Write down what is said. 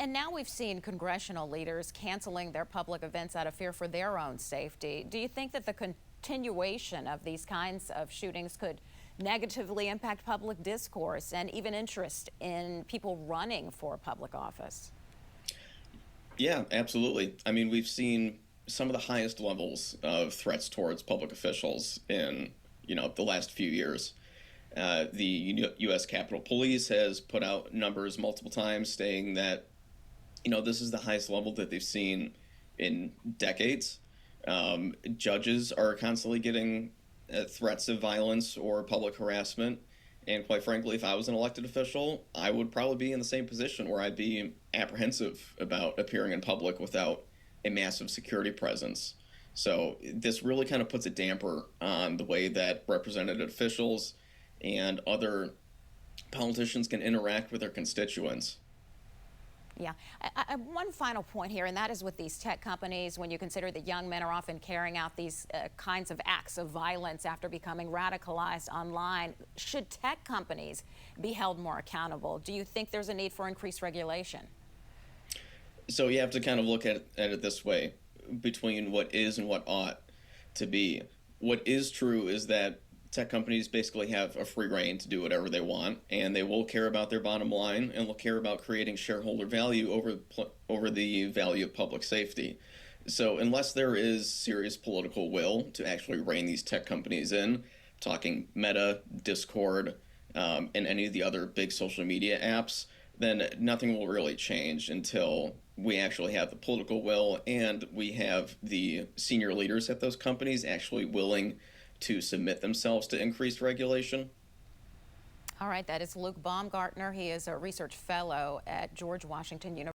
And now we've seen congressional leaders canceling their public events out of fear for their own safety. Do you think that the continuation of these kinds of shootings could negatively impact public discourse and even interest in people running for public office? Yeah, absolutely. I mean, we've seen some of the highest levels of threats towards public officials in, the last few years. The U.S. Capitol Police has put out numbers multiple times saying that, this is the highest level that they've seen in decades. Judges are constantly getting threats of violence or public harassment. And quite frankly, if I was an elected official, I would probably be in the same position where I'd be apprehensive about appearing in public without a massive security presence. So this really kind of puts a damper on the way that representative officials and other politicians can interact with their constituents. Yeah. One final point here, and that is with these tech companies, when you consider that young men are often carrying out these kinds of acts of violence after becoming radicalized online, should tech companies be held more accountable? Do you think there's a need for increased regulation? So you have to kind of look at it this way between what is and what ought to be. What is true is that tech companies basically have a free rein to do whatever they want, and they will care about their bottom line and will care about creating shareholder value over the value of public safety. So unless there is serious political will to actually rein these tech companies in, talking Meta, Discord, and any of the other big social media apps, then nothing will really change until we actually have the political will and we have the senior leaders at those companies actually willing to submit themselves to increased regulation. All right, that is Luke Baumgartner. He is a research fellow at George Washington University.